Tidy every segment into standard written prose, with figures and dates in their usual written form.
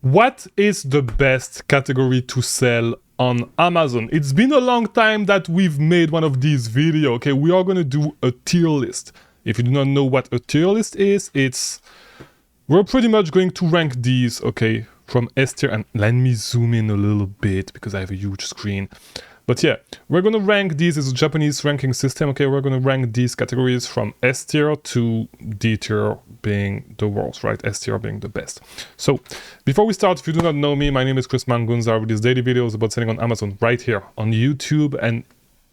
What is the best category to sell on Amazon? It's been a long time that we've made one of these videos. Okay, we are going to do a tier list. If you do not know what a tier list is, we're pretty much going to rank these, okay, from S tier. And let me zoom in a little bit because I have a huge screen. But yeah, we're going to rank these as a Japanese ranking system. Okay, we're going to rank these categories from S tier to D tier being the worst, right? S tier being the best. So before we start, if you do not know me, my name is Chris Mangunza with these daily videos about selling on Amazon right here on YouTube. And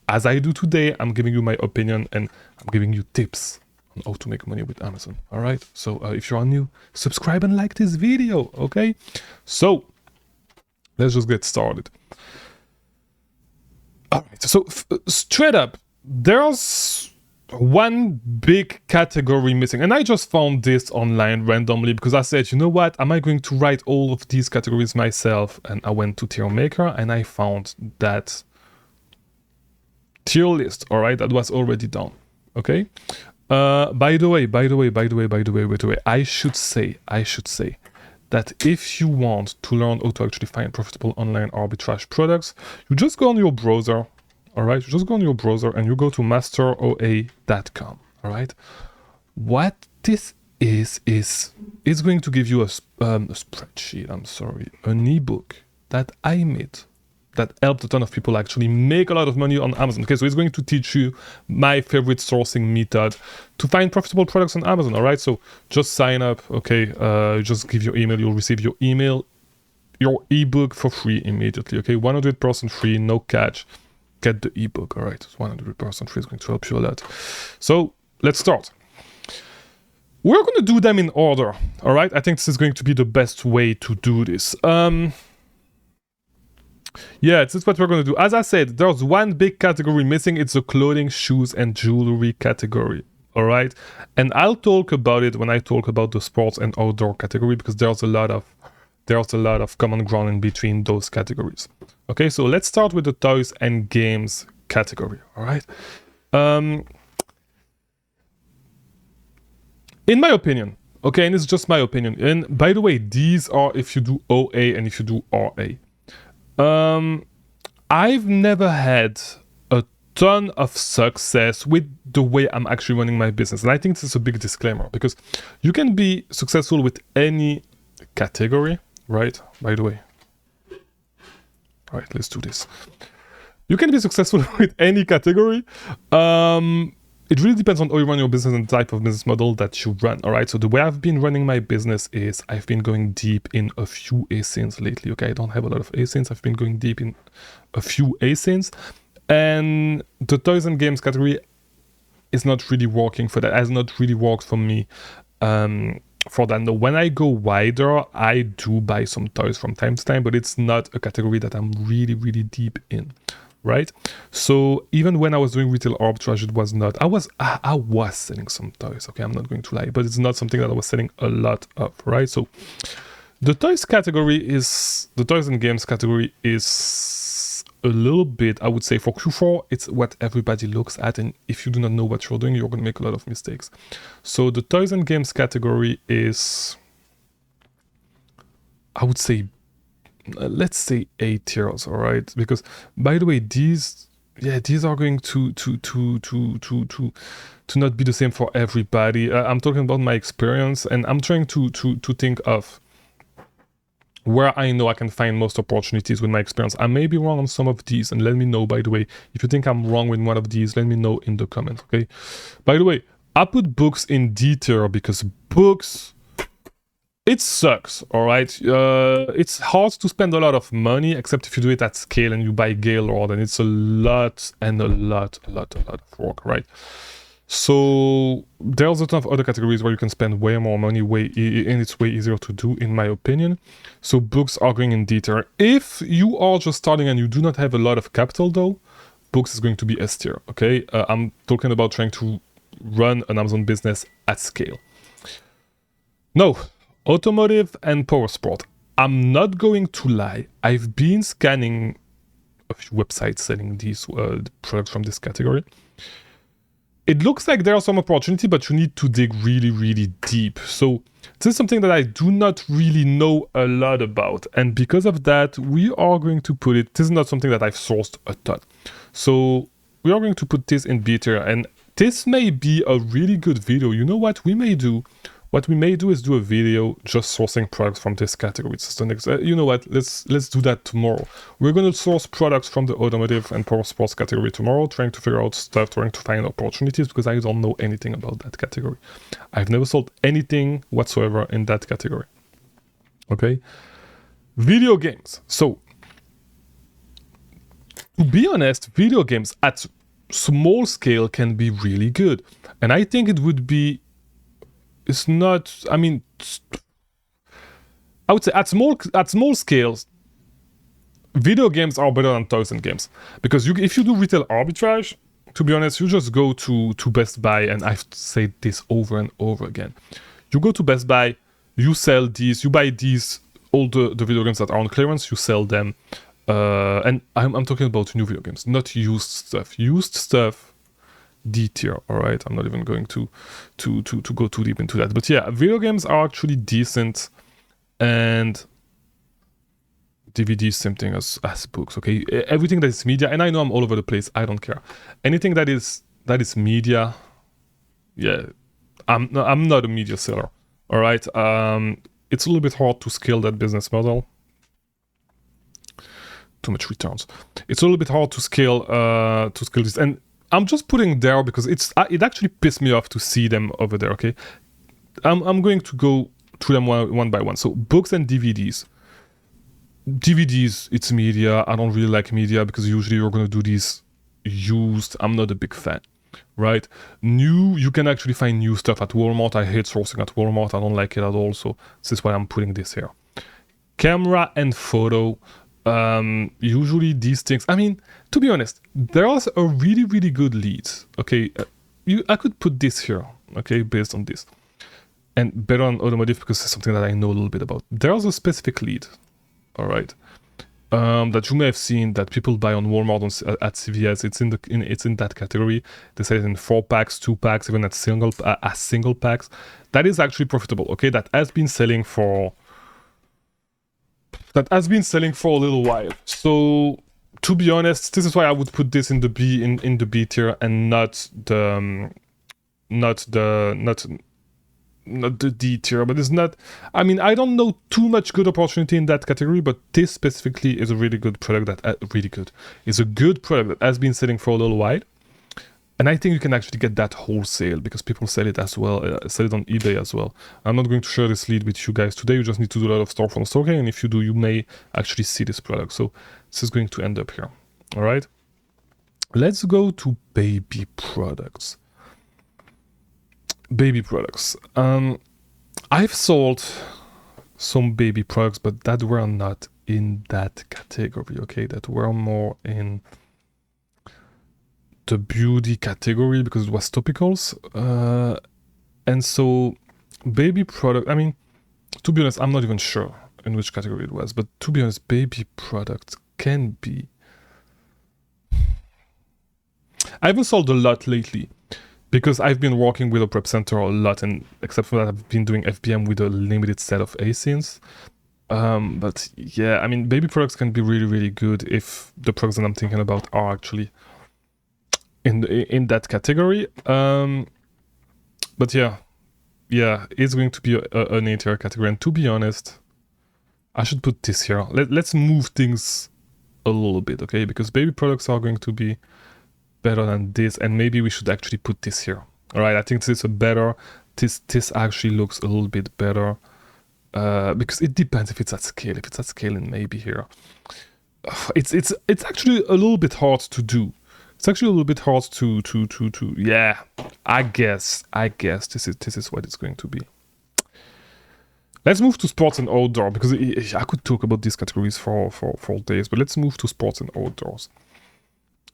as I do today, I'm giving you my opinion and I'm giving you tips on how to make money with Amazon. All right. So if you're new, subscribe and like this video. Okay. So let's just get started. All right, so straight up, there's one big category missing. And I just found this online randomly because I said, you know what, am I going to write all of these categories myself? And I went to Tier Maker and I found that tier list, all right, that was already done, okay? By the way, I should say that if you want to learn how to actually find profitable online arbitrage products, you just go on your browser, all right? You just go on your browser and you go to masteroa.com, all right? What this is it's going to give you a spreadsheet, an ebook that I made that helped a ton of people actually make a lot of money on Amazon. Okay, so it's going to teach you my favorite sourcing method to find profitable products on Amazon, all right? So just sign up, okay? Just give your email, you'll receive your ebook for free immediately, okay? 100% free, no catch. Get the ebook, all right? It's 100% free, it's going to help you a lot. So let's start. We're going to do them in order, all right? I think this is going to be the best way to do this. Yeah, this is what we're going to do. As I said, there's one big category missing. It's the clothing, shoes, and jewelry category. All right. And I'll talk about it when I talk about the sports and outdoor category because there's a lot of common ground in between those categories. Okay, so let's start with the toys and games category. All right. In my opinion, okay, and it's just my opinion. And by the way, these are if you do OA and if you do RA. I've never had a ton of success with the way I'm actually running my business. And I think this is a big disclaimer because you can be successful with any category, right? By the way. All right, let's do this. You can be successful with any category. It really depends on how you run your business and the type of business model that you run, all right? So the way I've been running my business is I've been going deep in a few ASINs lately, okay? I don't have a lot of ASINs. I've been going deep in a few ASINs. And the toys and games category is not really working for that. It has not really worked for me for that. Now, when I go wider, I do buy some toys from time to time, but it's not a category that I'm really, really deep in. Right, so even when I was doing retail arbitrage, it was not. I was selling some toys. Okay, I'm not going to lie, but it's not something that I was selling a lot of. Right, so the toys and games category is a little bit. I would say for Q4, it's what everybody looks at, and if you do not know what you're doing, you're going to make a lot of mistakes. So the toys and games category is, I would say, let's say A tiers, all right? Because by the way, these are going to not be the same for everybody. I'm talking about my experience, and I'm trying to think of where I know I can find most opportunities with my experience. I may be wrong on some of these, and let me know, by the way. If you think I'm wrong with one of these, let me know in the comments, okay? By the way, I put books in D tier because books, it sucks, all right? It's hard to spend a lot of money, except if you do it at scale and you buy Gaylord, and it's a lot of work, right? So there's a ton of other categories where you can spend way more money, and it's way easier to do, in my opinion. So books are going in D tier. If you are just starting and you do not have a lot of capital, though, books is going to be S tier, okay? I'm talking about trying to run an Amazon business at scale. No. Automotive and power sport. I'm not going to lie. I've been scanning a few websites selling these products from this category. it looks like there's some opportunity, but you need to dig really, really deep. So this is something that I do not really know a lot about. And because of that, we are going to put it, this is not something that I've sourced a ton. So we are going to put this in beta, and this may be a really good video. You know what we may do? What we may do is do a video just sourcing products from this category. It's the next, you know what? Let's do that tomorrow. We're going to source products from the automotive and power sports category tomorrow, trying to figure out stuff, trying to find opportunities, because I don't know anything about that category. I've never sold anything whatsoever in that category. Okay, video games. So to be honest, video games at small scale can be really good, and I think it would be. It's not. I mean, I would say at small scales, video games are better than toys and games, because if you do retail arbitrage, to be honest, you just go to Best Buy, and I've said this over and over again. You go to Best Buy, you sell these, you buy these, all the video games that are on clearance, you sell them, and I'm talking about new video games, not used stuff. Used stuff. D tier, all right. I'm not even going to go too deep into that, but yeah, video games are actually decent, and DVDs same thing as books. Okay, everything that is media, and I know I'm all over the place. I don't care. Anything that is media, yeah. I'm not a media seller. All right. It's a little bit hard to scale that business model. Too much returns. It's a little bit hard to scale this, and I'm just putting there because it actually pissed me off to see them over there, okay? I'm going to go through them one by one. So books and DVDs. DVDs, it's media. I don't really like media because usually you're going to do these used. I'm not a big fan, right? New, you can actually find new stuff at Walmart. I hate sourcing at Walmart. I don't like it at all. So this is why I'm putting this here. Camera and photo. Usually these things, I mean, to be honest, there's a really, really good lead. Okay, I could put this here, okay, based on this. And better on automotive because it's something that I know a little bit about. There's a specific lead, all right, that you may have seen that people buy on Walmart at CVS. It's in that category. They sell it in 4-packs, 2-packs, even at single packs. That is actually profitable. Okay, that has been selling for a little while. So to be honest, this is why I would put this in the B tier and not the D tier. But it's not. I mean, I don't know too much good opportunity in that category, but this specifically is a really good product. It's a good product that has been selling for a little while. And I think you can actually get that wholesale because people sell it as well, sell it on eBay as well. I'm not going to share this lead with you guys today. You just need to do a lot of storefront stalking, and if you do, you may actually see this product. So this is going to end up here. All right. Let's go to baby products. Baby products. I've sold some baby products, but that were not in that category. Okay, that were more in the beauty category because it was topicals, and so baby product, I mean, to be honest, I'm not even sure in which category it was, but to be honest, baby products can be. I haven't sold a lot lately because I've been working with a prep center a lot, and except for that, I've been doing FBM with a limited set of ASINs. But yeah, I mean, baby products can be really, really good if the products that I'm thinking about are actually in that category. But yeah, it's going to be an A-tier category. And to be honest, I should put this here. Let's move things a little bit, okay? Because baby products are going to be better than this, and maybe we should actually put this here. All right, I think this is a better. This actually looks a little bit better because it depends if it's at scale. If it's at scale, and maybe here, it's actually a little bit hard to do. It's actually a little bit hard to yeah, I guess this is what it's going to be. Let's move to sports and outdoor, because I could talk about these categories for days, but let's move to sports and outdoors.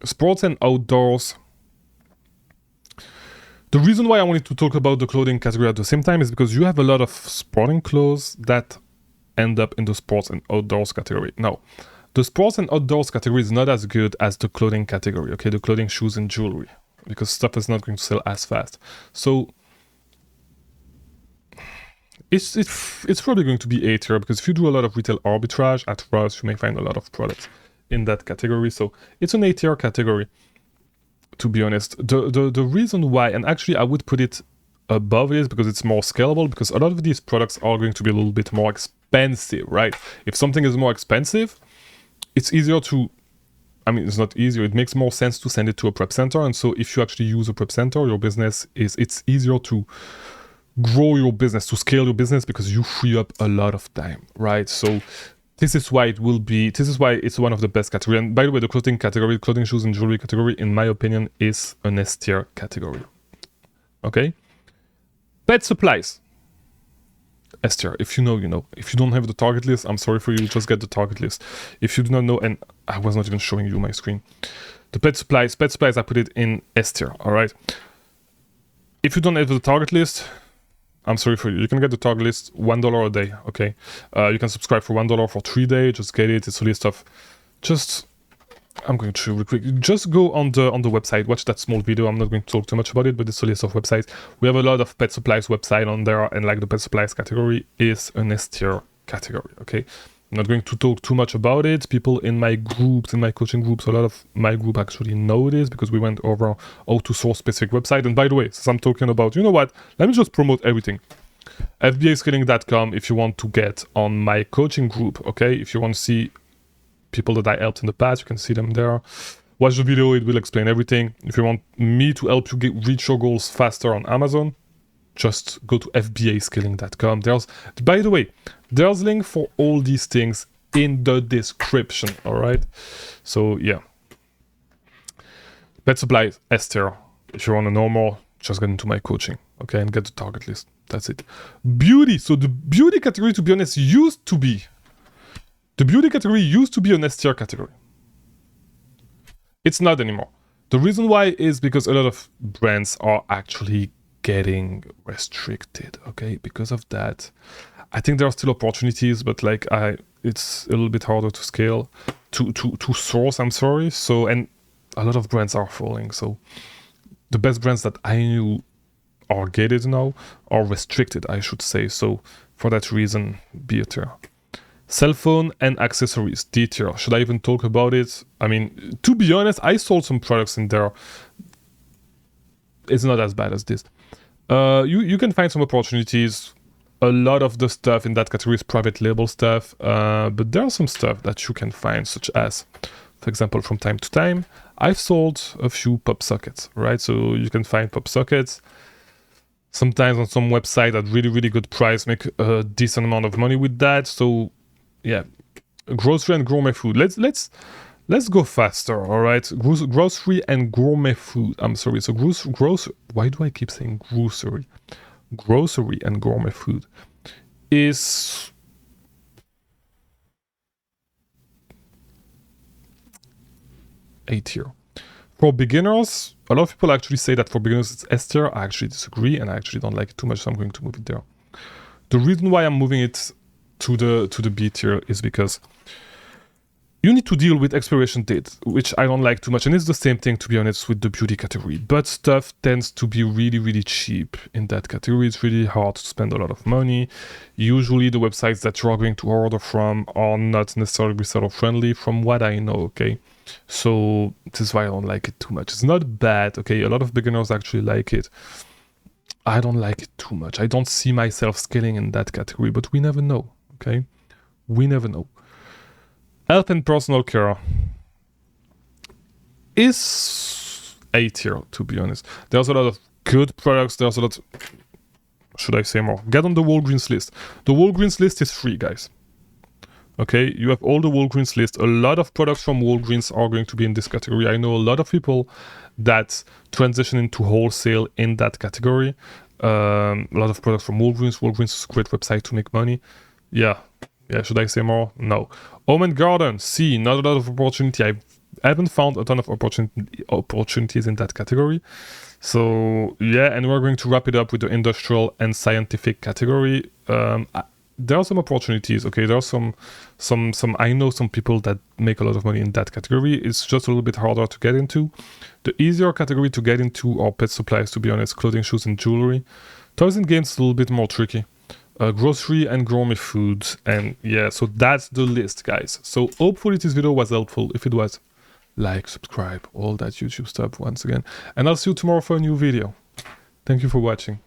Sports and outdoors. The reason why I wanted to talk about the clothing category at the same time is because you have a lot of sporting clothes that end up in the sports and outdoors category. Now, the sports and outdoors category is not as good as the clothing category, okay? The clothing, shoes, and jewelry, because stuff is not going to sell as fast. So it's probably going to be A tier, because if you do a lot of retail arbitrage at Ross, you may find a lot of products in that category. So it's an A tier category, to be honest. The reason why, and actually I would put it above it because it's more scalable, because a lot of these products are going to be a little bit more expensive, right? If something is more expensive, it's easier to, I mean, it's not easier, it makes more sense to send it to a prep center. And so if you actually use a prep center, your business it's easier to grow your business, to scale your business, because you free up a lot of time, right? So this is why it's one of the best category. And by the way, the clothing category, clothing, shoes, and jewelry category, in my opinion, is an S tier category. Okay? Pet supplies. S tier. If you know, you know. If you don't have the target list, I'm sorry for you, just get the target list. If you do not know, and I was not even showing you my screen. The pet supplies, I put it in S tier, all right? If you don't have the target list, I'm sorry for you. You can get the target list $1 a day, okay? You can subscribe for $1 for 3 days. Just get it. It's a list of just... I'm going to show you real quick. Just go on the website. Watch that small video. I'm not going to talk too much about it, but it's a list of websites. We have a lot of pet supplies website on there, and like the pet supplies category is an S tier category, okay? I'm not going to talk too much about it. People in my groups, in my coaching groups, a lot of my group actually know this, because we went over how to source specific website. And by the way, since I'm talking about, you know what, let me just promote everything. FBAscaling.com if you want to get on my coaching group, okay? If you want to see people that I helped in the past, you can see them there. Watch the video, it will explain everything. If you want me to help you reach your goals faster on Amazon, just go to FBAscaling.com. By the way, there's a link for all these things in the description, all right? So, yeah. Pet supplies, S tier. If you want to know more, just get into my coaching, okay? And get the target list. That's it. Beauty. So the beauty category, to be honest, used to be an S tier category. It's not anymore. The reason why is because a lot of brands are actually getting restricted, okay? Because of that, I think there are still opportunities, but like it's a little bit harder to scale, to source, I'm sorry. So, and a lot of brands are falling. So the best brands that I knew are gated now, are restricted, I should say. So for that reason, B tier. Cell phone and accessories, D tier. Should I even talk about it? I mean, to be honest, I sold some products in there. It's not as bad as this. You can find some opportunities. A lot of the stuff in that category is private label stuff, but there are some stuff that you can find, such as, for example, from time to time, I've sold a few pop sockets, right? So you can find pop sockets sometimes on some website at really, really good price, make a decent amount of money with that. So yeah, grocery and gourmet food. Let's go faster, all right? Grocery and gourmet food. I'm sorry. So grocery. Why do I keep saying grocery? Grocery and gourmet food is A tier. For beginners, a lot of people actually say that for beginners it's S tier. I actually disagree, and I actually don't like it too much, so I'm going to move it there. The reason why I'm moving it to the B tier is because you need to deal with expiration date, which I don't like too much. And it's the same thing, to be honest, with the beauty category. But stuff tends to be really, really cheap in that category. It's really hard to spend a lot of money. Usually the websites that you are going to order from are not necessarily reseller friendly, from what I know, okay? So this is why I don't like it too much. It's not bad, okay? A lot of beginners actually like it. I don't like it too much. I don't see myself scaling in that category, but we never know, okay? We never know. Health and personal care is A tier, to be honest. There's a lot of good products. There's a lot... Should I say more? Get on the Walgreens list. The Walgreens list is free, guys. Okay, you have all the Walgreens list. A lot of products from Walgreens are going to be in this category. I know a lot of people that transition into wholesale in that category. A lot of products from Walgreens. Walgreens is a great website to make money. Yeah, should I say more? No. Home and garden, C, not a lot of opportunity. I haven't found a ton of opportunities in that category. So, yeah, and we're going to wrap it up with the industrial and scientific category. there are some opportunities. Okay, there are some I know some people that make a lot of money in that category. It's just a little bit harder to get into. The easier category to get into are pet supplies, to be honest, clothing, shoes, and jewelry. Toys and games is a little bit more tricky. Grocery and gourmet foods, and yeah, so that's the list, guys. So hopefully this video was helpful. If it was, like, subscribe, all that YouTube stuff once again, and I'll see you tomorrow for a new video. Thank you for watching.